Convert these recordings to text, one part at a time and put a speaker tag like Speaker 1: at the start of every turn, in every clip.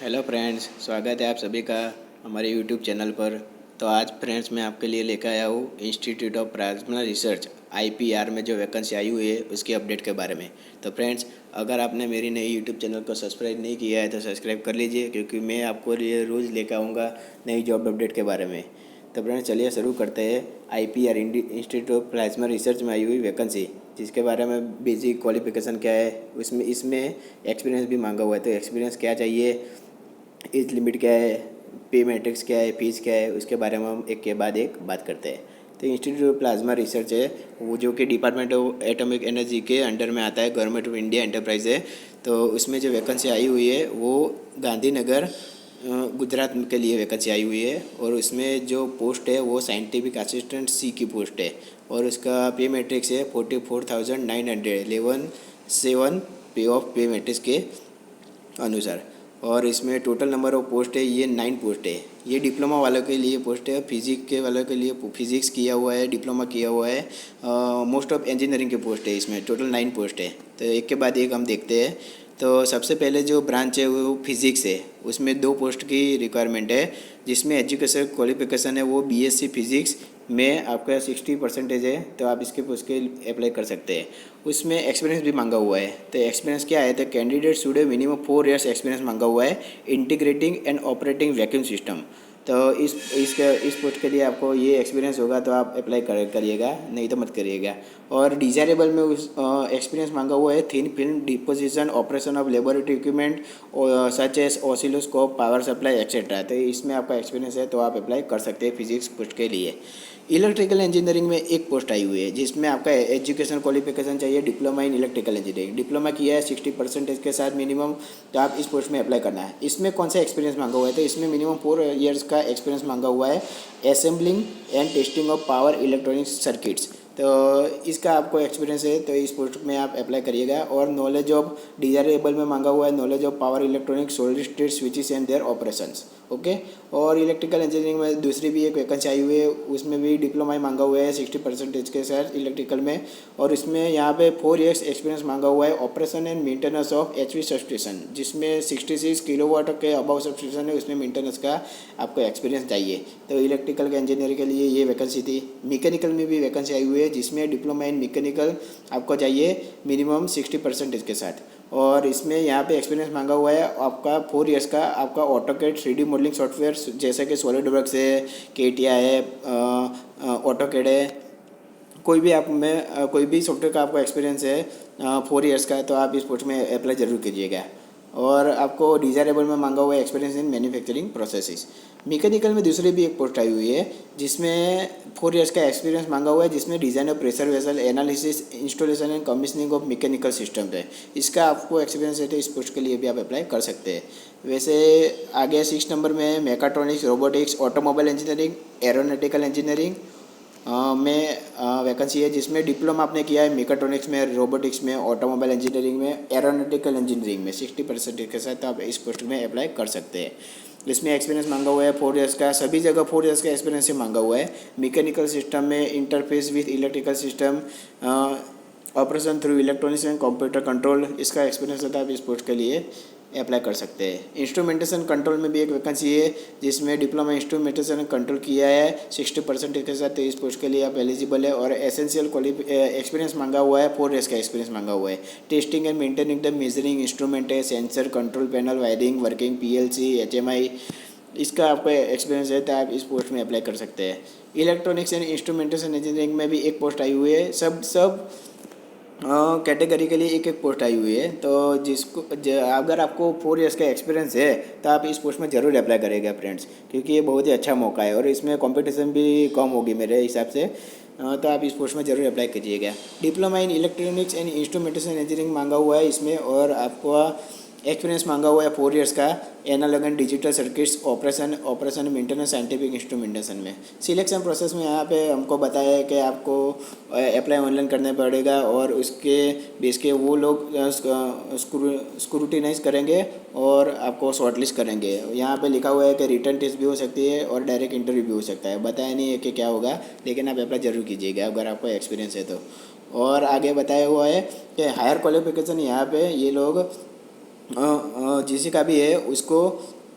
Speaker 1: Hello friends, स्वागत है आप सभी का हमारे यूट्यूब चैनल पर। तो आज फ्रेंड्स मैं आपके लिए लेकर आया हूँ institute of plasma research IPR में जो वैकेंसी आई हुई है उसकी अपडेट के बारे में। तो फ्रेंड्स, अगर आपने मेरी नई यूट्यूब चैनल को सब्सक्राइब नहीं किया है तो सब्सक्राइब कर लीजिए, क्योंकि मैं आपको लिए रोज़ लेकर आऊँगा नई जॉब अपडेट के बारे में। तो फ्रेंड्स चलिए शुरू करते हैं। IPR institute of plasma research में आई हुई वैकेंसी, जिसके बारे में बेसिक क्वालिफिकेशन क्या है, उसमें इसमें एक्सपीरियंस भी मांगा हुआ है। तो एक्सपीरियंस क्या चाहिए, एज लिमिट क्या है, पे मैट्रिक्स क्या है, फीस क्या है, उसके बारे में हम एक के बाद एक बात करते हैं। तो इंस्टीट्यूट ऑफ प्लाज्मा रिसर्च है वो, जो कि डिपार्टमेंट ऑफ एटॉमिक एनर्जी के अंडर में आता है, गवर्नमेंट ऑफ इंडिया एंटरप्राइज है। तो उसमें जो वैकेंसी आई हुई है वो गांधीनगर गुजरात के लिए वैकेंसी आई हुई है। और उसमें जो पोस्ट है वो साइंटिफिक असिस्टेंट सी की पोस्ट है, और उसका पे मैट्रिक्स है 44,911 7 पे ऑफ पे मैट्रिक्स के अनुसार। और इसमें टोटल नंबर ऑफ पोस्ट है ये 9 पोस्ट है। ये डिप्लोमा वालों के लिए पोस्ट है, फिजिक्स के वालों के लिए फिजिक्स किया हुआ है, डिप्लोमा किया हुआ है। मोस्ट ऑफ इंजीनियरिंग के पोस्ट है, इसमें टोटल 9 पोस्ट है। तो एक के बाद एक हम देखते हैं। तो सबसे पहले जो ब्रांच है वो फिजिक्स है, उसमें 2 पोस्ट की रिक्वायरमेंट है, जिसमें एजुकेशन क्वालिफिकेशन है वो बीएससी फिजिक्स में आपका 60% है, तो आप इसके पोस्ट के अप्लाई कर सकते हैं। उसमें एक्सपीरियंस भी मांगा हुआ है। तो एक्सपीरियंस क्या है, तो candidate should minimum 4 years experience मांगा हुआ है integrating and operating vacuum system. तो इस पोस्ट के लिए आपको ये एक्सपीरियंस होगा तो आप अप्लाई करिएगा, नहीं तो मत करिएगा। और डिजायरेबल में उस एक्सपीरियंस मांगा हुआ है thin film deposition, operation of laboratory equipment such as oscilloscope, power supply etcetera. तो इसमें आपका एक्सपीरियंस है तो आप अप्लाई कर सकते हैं फिजिक्स पोस्ट के लिए। इलेक्ट्रिकल इंजीनियरिंग में एक पोस्ट आई हुई है, जिसमें आपका एजुकेशन क्वालिफिकेशन चाहिए diploma in electrical engineering. Diploma किया है 60% के साथ मिनिमम, तो आप इस पोस्ट में अप्लाई करना है। इसमें कौन सा एक्सपीरियंस मांगा हुआ है, तो इसमें मिनिमम 4 इयर्स का एक्सपीरियंस मांगा हुआ है assembling and testing of power electronic circuits. तो इसका आपको एक्सपीरियंस है तो इस पोस्ट में आप अप्लाई करिएगा। और नॉलेज ऑफ डिजायरेबल में मांगा हुआ है knowledge of power electronic solid state switches and their operations. Okay. और इलेक्ट्रिकल इंजीनियरिंग में दूसरी भी एक वैकेंसी आई हुई है, उसमें भी डिप्लोमा ही मांगा हुआ है 60% के साथ इलेक्ट्रिकल में। और इसमें यहाँ पे 4 इयर्स एक्सपीरियंस मांगा हुआ है operation and maintenance of HV substation, जिसमें 66 किलोवाट के अबाव सबस्टेशन है, उसमें मेंटेनेंस का आपको एक्सपीरियंस चाहिए। तो इलेक्ट्रिकल के इंजीनियर के लिए ये वैकेंसी थी। मैकेनिकल में भी वैकेंसी आई हुई है, जिसमें डिप्लोमा इन मैकेनिकल आपको चाहिए मिनिमम 60% के साथ। और इसमें यहाँ पे एक्सपीरियंस मांगा हुआ है आपका 4 इयर्स का। आपका ऑटोकैड 3D मॉडलिंग सॉफ्टवेयर जैसे कि सॉलिड वर्क्स है, केटिया है, ऑटोकैड है, कोई भी आप में कोई भी सॉफ्टवेयर का आपको एक्सपीरियंस है 4 इयर्स का, तो आप इस पोस्ट में अप्लाई जरूर कीजिएगा। और आपको डिजायरेबल में मांगा हुआ है experience in manufacturing processes. Mechanical में दूसरी भी एक पोस्ट आई हुई है, जिसमें 4 इयर्स का एक्सपीरियंस मांगा हुआ है, जिसमें design of pressure vessel analysis, installation and commissioning of mechanical system है। इसका आपको एक्सपीरियंस है तो इस पोस्ट के लिए भी आप अप्लाई कर सकते हैं। वैसे आगे 6 नंबर में mechatronics, robotics, automobile engineering, aeronautical engineering में वैकेंसी है, जिसमें डिप्लोमा आपने किया है मेकाट्रॉनिक्स में, रोबोटिक्स में, ऑटोमोबाइल इंजीनियरिंग में, एरोनॉटिकल इंजीनियरिंग में 60% के साथ आप इस पोस्ट में अप्लाई कर सकते हैं। इसमें एक्सपीरियंस मांगा हुआ है 4 इयर्स का, सभी जगह 4 इयर्स का एक्सपीरियंस से मांगा हुआ है। मैकेनिकल सिस्टम में interface with electrical system, operation through electronics and computer control, इसका एक्सपीरियंस होता है आप इस पोस्ट के लिए अप्लाई कर सकते हैं। इंस्ट्रूमेंटेशन कंट्रोल में भी एक वैकेंसी है, जिसमें डिप्लोमा इंस्ट्रूमेंटेशन कंट्रोल किया है 60% के साथ, तो इस पोस्ट के लिए आप एलिजिबल है। और एसेंशियल एक्सपीरियंस मांगा हुआ है 4 इयर्स का एक्सपीरियंस मांगा हुआ है। Testing and maintaining the measuring instrument है, sensor, control panel, wiring, working PLC, HMI, इसका आपको एक्सपीरियंस है तो आप इस पोस्ट में अप्लाई कर सकते हैं। इलेक्ट्रॉनिक्स एंड इंस्ट्रूमेंटेशन इंजीनियरिंग में भी एक पोस्ट आई हुई है। सब कैटेगरी के लिए एक एक पोस्ट आई हुई है। तो अगर आपको 4 इयर्स का एक्सपीरियंस है तो आप इस पोस्ट में ज़रूर अप्लाई करेगा फ्रेंड्स, क्योंकि ये बहुत ही अच्छा मौका है और इसमें कंपटीशन भी कम होगी मेरे हिसाब से। तो आप इस पोस्ट में ज़रूर अप्लाई कीजिएगा। Diploma in electronics and instrumentation engineering मांगा हुआ है इसमें, और आपको एक्सपीरियंस मांगा हुआ है 4 इयर्स का analog and digital circuits, operation maintenance, scientific instrumentation में। सिलेक्शन प्रोसेस में यहाँ पे हमको बताया है कि आपको अप्लाई ऑनलाइन करना पड़ेगा, और उसके बेस के वो लोग स्क्रूटिनाइज करेंगे और आपको शॉर्टलिस्ट करेंगे। यहाँ पे लिखा हुआ है कि रिटर्न टेस्ट भी हो सकती है और डायरेक्ट इंटरव्यू भी हो सकता है। बताया नहीं है कि क्या होगा, लेकिन आप अप्लाई जरूर कीजिएगा अगर आपको एक्सपीरियंस है तो। और आगे बताया हुआ है कि हायर क्वालिफिकेशन यहाँ पे ये लोग जिसी का भी है उसको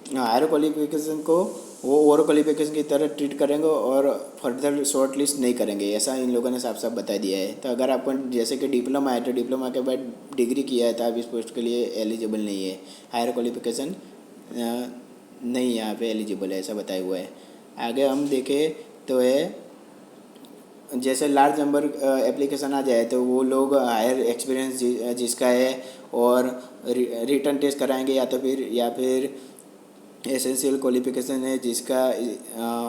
Speaker 1: हायर क्वालिफिकेशन को वो ओवर क्वालिफिकेशन की तरह ट्रीट करेंगे और फर्दर शॉर्ट लिस्ट नहीं करेंगे, ऐसा इन लोगों ने साफ साफ बता दिया है। तो अगर आपको जैसे कि डिप्लोमा है तो डिप्लोमा के बाद डिग्री किया है तो आप इस पोस्ट के लिए एलिजिबल नहीं है, हायर क्वालिफिकेशन नहीं यहाँ पे एलिजिबल है, ऐसा बताया हुआ है। आगे हम देखें तो है जैसे लार्ज नंबर एप्लीकेशन आ जाए तो वो लोग हायर एक्सपीरियंस जिसका है और रिटर्न टेस्ट कराएंगे, या फिर एसेंशियल क्वालिफिकेशन है जिसका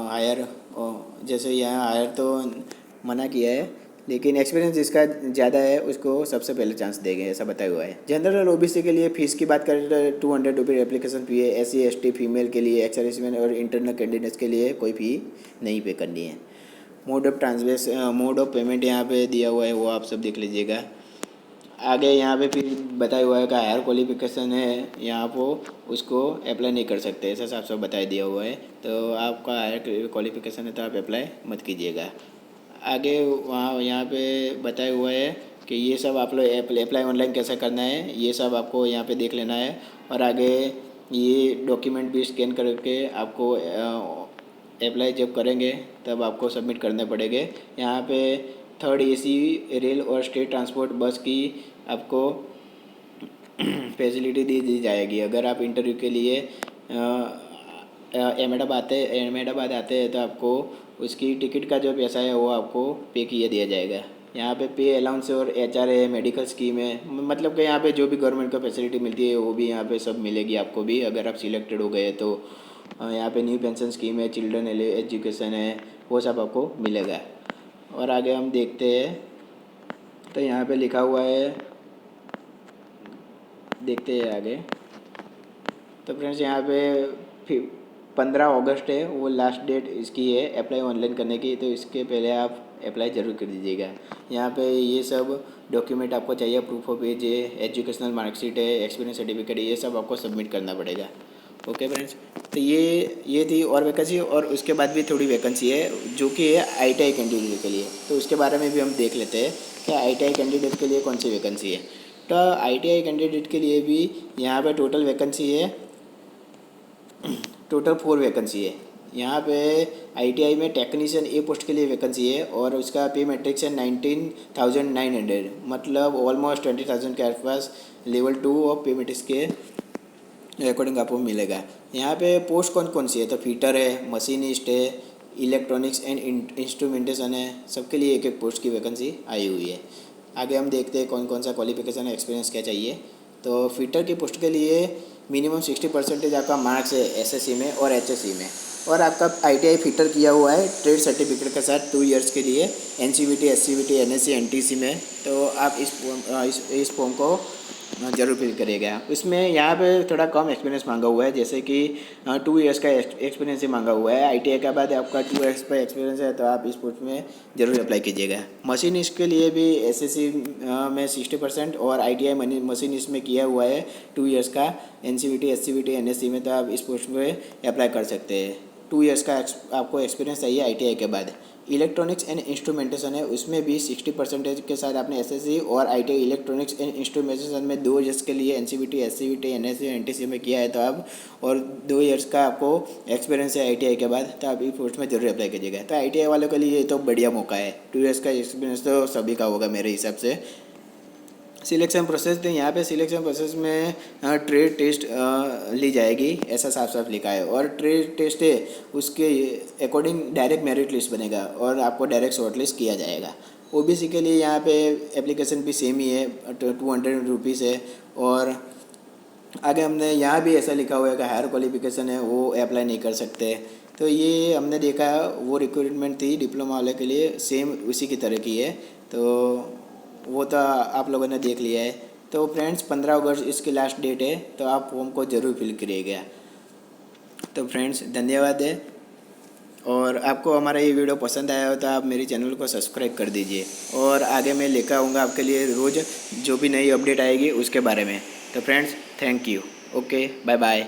Speaker 1: हायर, जैसे यहाँ हायर तो मना किया है, लेकिन एक्सपीरियंस जिसका ज़्यादा है उसको सबसे पहले चांस देंगे, ऐसा बताया हुआ है। जनरल और ओबीसी के लिए फ़ीस की बात करें तो 200 रुपये एप्लीकेशन फ़ी है। SC ST फीमेल के लिए, एक्स सर्विसमैन और इंटरनल कैंडिडेट्स के लिए कोई फ़ी नहीं पे करनी है। मोड ऑफ पेमेंट यहाँ पे दिया हुआ है, वो आप सब देख लीजिएगा। आगे यहाँ पे फिर बताया हुआ है कि हायर क्वालिफिकेशन है यहाँ को उसको अप्लाई नहीं कर सकते, ऐसा साफ साफ बता दिया हुआ है। तो आपका हायर क्वालिफिकेशन है तो आप अप्लाई मत कीजिएगा। आगे वहाँ यहाँ पे बताया हुआ है कि ये सब आप लोग अप्लाई ऑनलाइन कैसे करना है, ये सब आपको यहाँ पे देख लेना है। और आगे ये डॉक्यूमेंट भी स्कैन करके आपको अप्लाई जब करेंगे तब आपको सबमिट करने पड़ेंगे। यहाँ पे थर्ड AC रेल और स्टेट ट्रांसपोर्ट बस की आपको फैसिलिटी दी जाएगी। अगर आप इंटरव्यू के लिए अहमदाबाद आते हैं तो आपको उसकी टिकट का जो पैसा है वो आपको पे किया दिया जाएगा। यहाँ पे पे अलाउंस और HR है, मेडिकल स्कीम है, मतलब कि यहाँ पे जो भी गवर्नमेंट का फैसिलिटी मिलती है वो भी यहाँ पे सब मिलेगी आपको भी, अगर आप सिलेक्टेड हो गए तो। यहाँ पे न्यू पेंशन स्कीम है, चिल्ड्रन एजुकेशन है, वो सब आपको मिलेगा। और आगे हम देखते हैं तो यहाँ पे लिखा हुआ है, देखते हैं आगे। तो फ्रेंड्स यहाँ पे 15 अगस्त है वो लास्ट डेट इसकी है अप्लाई ऑनलाइन करने की, तो इसके पहले आप अप्लाई ज़रूर कर दीजिएगा। यहाँ पे ये सब डॉक्यूमेंट आपको चाहिए, प्रूफ ऑफ एज है, एजुकेशनल मार्कशीट है, एक्सपीरियंस सर्टिफिकेट है, ये सब आपको सबमिट करना पड़ेगा। ओके फ्रेंड्स, तो ये थी और वैकेंसी, और उसके बाद भी थोड़ी वैकेंसी है जो कि है ITI कैंडिडेट के लिए, तो उसके बारे में भी हम देख लेते हैं कि ITI कैंडिडेट के लिए कौन सी वैकेंसी है। तो ITI कैंडिडेट के लिए भी यहाँ पे टोटल वैकेंसी है, टोटल 4 वैकेंसी है। यहाँ पे ITI में टेक्नीशियन ए पोस्ट के लिए वैकेंसी है और उसका पे मैट्रिक्स है 19,900, मतलब ऑलमोस्ट 20,000 के आसपास लेवल 2 ऑफ पे मैट्रिक्स के अकॉर्डिंग आपको मिलेगा। यहाँ पे पोस्ट कौन कौन सी है तो फिटर है, मशीनिस्ट है, इलेक्ट्रॉनिक्स एंड इंस्ट्रूमेंटेशन है, सबके लिए एक एक पोस्ट की वैकेंसी आई हुई है। आगे हम देखते हैं कौन कौन सा क्वालिफिकेशन है, एक्सपीरियंस क्या चाहिए। तो फिटर की पोस्ट के लिए मिनिमम 60% आपका मार्क्स है SSC में और HSC में, और आपका ITI फिटर किया हुआ है ट्रेड सर्टिफिकेट के साथ 2 इयर्स के लिए NCVT, SCVT, NSC, NTC में। तो आप इस फॉर्म को ज़रूर फिल करिएगा। उसमें यहाँ पे थोड़ा कम एक्सपीरियंस मांगा हुआ है, जैसे कि 2 इयर्स का एक्सपीरियंस ही मांगा हुआ है। ITI के बाद आपका 2 इयर्स का एक्सपीरियंस है तो आप इस पोस्ट में ज़रूर अप्लाई कीजिएगा। मशीनिस्ट के लिए भी SSC में 60% और ITI मशीनिस्ट में किया हुआ है 2 इयर्स का NCVT, SCVT, NSC में, तो आप इस पोस्ट में अप्लाई कर सकते हैं। 2 इयर्स का आपको एक्सपीरियंस चाहिए ITI के बाद। इलेक्ट्रॉनिक्स एंड इंस्ट्रूमेंटेशन है, उसमें भी 60% के साथ आपने SSC और ITI इलेक्ट्रॉनिक्स एंड इंस्ट्रूमेंटेशन में 2 इयर्स के लिए NCVT, SCVT, NSC, NTC में किया है तो आप, और 2 इयर्स का आपको एक्सपीरियंस है ITI के बाद, तो आप इस पोस्ट में जरूर अप्लाई कीजिएगा। तो ITI वालों के लिए तो बढ़िया मौका है, 2 इयर्स का एक्सपीरियंस तो सभी का होगा मेरे हिसाब से। सिलेक्शन प्रोसेस, तो यहाँ पे सिलेक्शन प्रोसेस में ट्रेड टेस्ट ली जाएगी, ऐसा साफ साफ लिखा है। और ट्रेड टेस्ट है उसके अकॉर्डिंग डायरेक्ट मेरिट लिस्ट बनेगा और आपको डायरेक्ट शॉर्ट लिस्ट किया जाएगा। OBC के लिए यहाँ पे एप्लीकेशन भी सेम ही है, 200 रुपीज़ है। और आगे हमने यहाँ भी ऐसा लिखा हुआ है कि हायर क्वालिफिकेशन है वो अप्लाई नहीं कर सकते। तो ये हमने देखा वो रिक्रूटमेंट थी डिप्लोमा वाले के लिए, सेम उसी की तरह की है, तो वो तो आप लोगों ने देख लिया है। तो फ्रेंड्स 15 अगस्त इसकी लास्ट डेट है, तो आप फॉर्म को ज़रूर फिल करिएगा। तो फ्रेंड्स धन्यवाद है, और आपको हमारा ये वीडियो पसंद आया हो तो आप मेरे चैनल को सब्सक्राइब कर दीजिए, और आगे मैं लेकर आऊँगा आपके लिए रोज़ जो भी नई अपडेट आएगी उसके बारे में। तो friends thank you, okay bye bye.